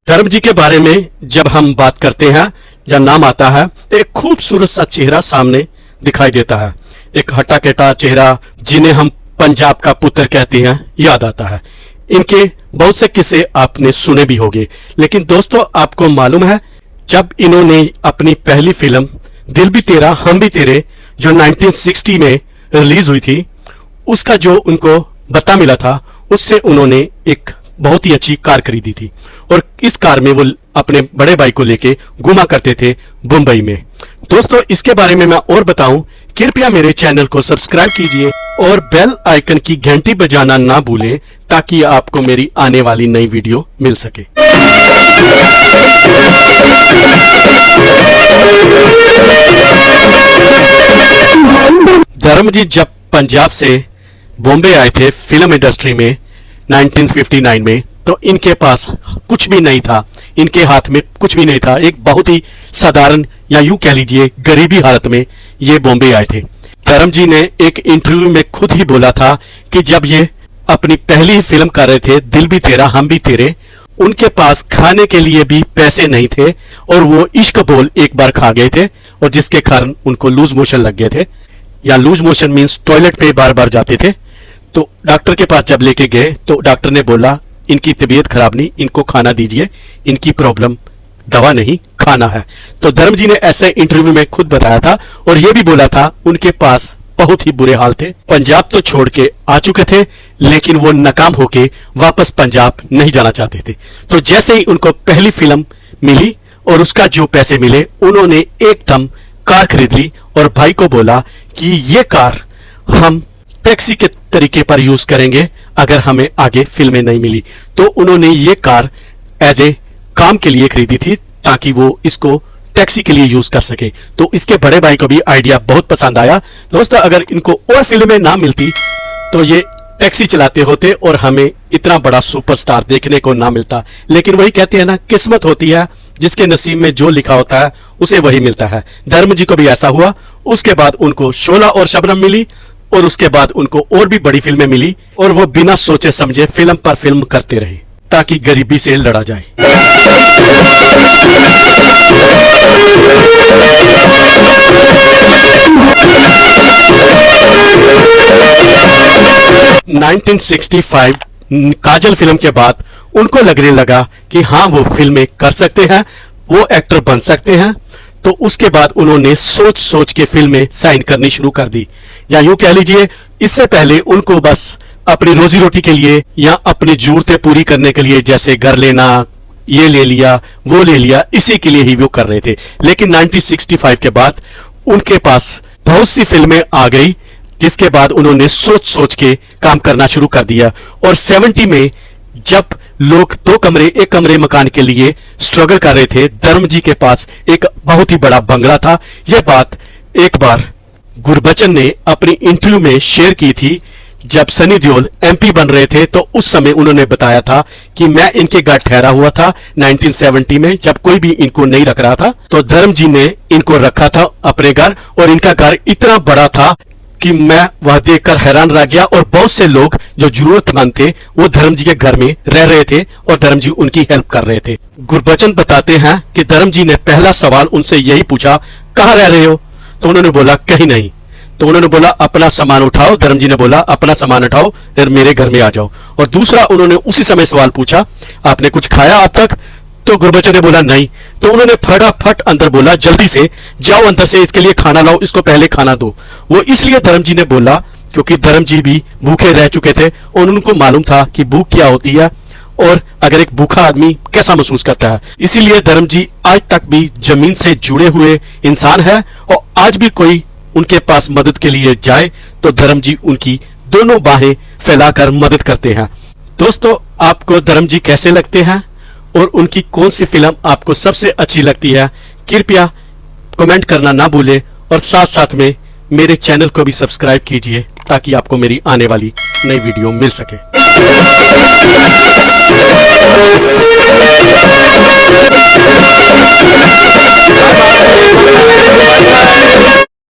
धर्म जी के बारे में जब हम बात करते हैं, जब नाम आता है तो एक खूबसूरत सा चेहरा सामने दिखाई देता है। एक हट्टा कट्टा चेहरा, जिन्हें हम पंजाब का पुत्र कहते हैं, याद आता है। इनके बहुत से किस्से आपने सुने भी होंगे, लेकिन दोस्तों आपको मालूम है जब इन्होंने अपनी पहली फिल्म दिल भी तेरा हम भी तेरे जो 1960 में रिलीज हुई थी, उसका जो उनको बता मिला था, उससे उन्होंने एक बहुत ही अच्छी कार खरीदी थी और इस कार में वो अपने बड़े भाई को लेके घुमा करते थे मुंबई में। दोस्तों इसके बारे में मैं और बताऊं, कृपया मेरे चैनल को सब्सक्राइब कीजिए और बेल आइकन की घंटी बजाना ना भूलें ताकि आपको मेरी आने वाली नई वीडियो मिल सके। धर्म जी जब पंजाब से बॉम्बे आए थे फिल्म इंडस्ट्री में 1959 में, तो इनके पास कुछ भी नहीं था, इनके हाथ में कुछ भी नहीं था। एक बहुत ही साधारण या यूं कह लीजिए गरीबी हालत में ये बॉम्बे आए थे। धर्म जी ने एक इंटरव्यू में खुद ही बोला था कि जब ये अपनी पहली फिल्म कर रहे थे दिल भी तेरा हम भी तेरे, उनके पास खाने के लिए भी पैसे नहीं थे और वो इश्क बोल एक बार खा गए थे और जिसके कारण उनको लूज मोशन लग गए थे, या लूज मोशन मीन्स टॉयलेट पे बार बार जाते थे। तो डॉक्टर के पास जब लेके गए तो डॉक्टर ने बोला इनकी तबीयत खराब नहीं, इनको खाना दीजिए, इनकी प्रॉब्लम दवा नहीं खाना है। तो धर्म जी ने ऐसे इंटरव्यू में खुद बताया था और ये भी बोला था उनके पास बहुत ही बुरे हाल थे। पंजाब तो छोड़ के आ चुके थे लेकिन वो नाकाम होके वापस पंजाब नहीं जाना चाहते थे। तो जैसे ही उनको पहली फिल्म मिली और उसका जो पैसे मिले, उन्होंने एकदम कार खरीद ली और भाई को बोला कि ये कार हम टैक्सी के तरीके पर यूज करेंगे अगर हमें आगे फिल्में नहीं मिली। तो उन्होंने ये कार एज ए काम के लिए खरीदी थी ताकि वो इसको टैक्सी के लिए यूज कर सके। तो इसके बड़े भाई को भी आइडिया बहुत पसंद आया। दोस्तों अगर इनको और फिल्में ना मिलती तो ये टैक्सी चलाते होते और हमें इतना बड़ा सुपरस्टार देखने को ना मिलता। लेकिन वही कहते हैं ना, किस्मत होती है, जिसके नसीब में जो लिखा होता है उसे वही मिलता है। धर्म जी को भी ऐसा हुआ। उसके बाद उनको शोला और शबनम मिली और उसके बाद उनको और भी बड़ी फिल्में मिली और वो बिना सोचे समझे फिल्म पर फिल्म करते रहे ताकि गरीबी से लड़ा जाए। (1965) काजल फिल्म के बाद उनको लगने लगा कि हाँ वो फिल्में कर सकते हैं, वो एक्टर बन सकते हैं। तो उसके बाद उन्होंने सोच सोच के फिल्में साइन करनी शुरू कर दी, या यूं कह लीजिए इससे पहले उनको बस अपनी रोजी रोटी के लिए या अपनी जरूरतें पूरी करने के लिए, जैसे घर लेना, ये ले लिया वो ले लिया, इसी के लिए ही वो कर रहे थे। लेकिन 1965 के बाद उनके पास बहुत सी फिल्में आ गई, जिसके बाद उन्होंने सोच सोच के काम करना शुरू कर दिया। और 70 में जब लोग एक कमरे मकान के लिए स्ट्रगल कर रहे थे, धर्म जी के पास एक बहुत ही बड़ा बंगला था। यह बात एक बार गुरबचन ने अपनी इंटरव्यू में शेयर की थी। जब सनी देओल एमपी बन रहे थे तो उस समय उन्होंने बताया था कि मैं इनके घर ठहरा हुआ था 1970 में, जब कोई भी इनको नहीं रख रहा था। तो धर्म जी ने इनको रखा था अपने घर और इनका घर इतना बड़ा था कि मैं वह देखकर हैरान रह गया। और बहुत से लोग जो जरूरतमंद थे वो धर्म जी के घर में रह रहे थे और धर्म जी उनकी हेल्प कर रहे थे। गुरबचन बताते हैं कि धर्म जी ने पहला सवाल उनसे यही पूछा, कहाँ रह रहे हो? तो उन्होंने बोला कहीं नहीं। तो उन्होंने बोला अपना सामान उठाओ। धर्म जी ने बोला अपना सामान उठाओ फिर मेरे घर में आ जाओ। और दूसरा उन्होंने उसी समय सवाल पूछा, आपने कुछ खाया अब तक? तो गुरबचन ने बोला नहीं। तो उन्होंने फटाफट अंदर बोला, जल्दी से जाओ अंदर से इसके लिए खाना लाओ, इसको पहले खाना दो। वो इसलिए धर्म जी ने बोला क्योंकि धर्म जी भी भूखे रह चुके थे और उनको मालूम था कि भूख क्या होती है और अगर एक भूखा आदमी कैसा महसूस करता है। इसीलिए धर्म जी आज तक भी जमीन से जुड़े हुए इंसान है और आज भी कोई उनके पास मदद के लिए जाए तो धर्म जी उनकी दोनों बाहें फैलाकर मदद करते हैं। दोस्तों आपको धर्म जी कैसे लगते हैं और उनकी कौन सी फिल्म आपको सबसे अच्छी लगती है, कृपया कमेंट करना ना भूलें और साथ साथ में मेरे चैनल को भी सब्सक्राइब कीजिए ताकि आपको मेरी आने वाली नई वीडियो मिल सके।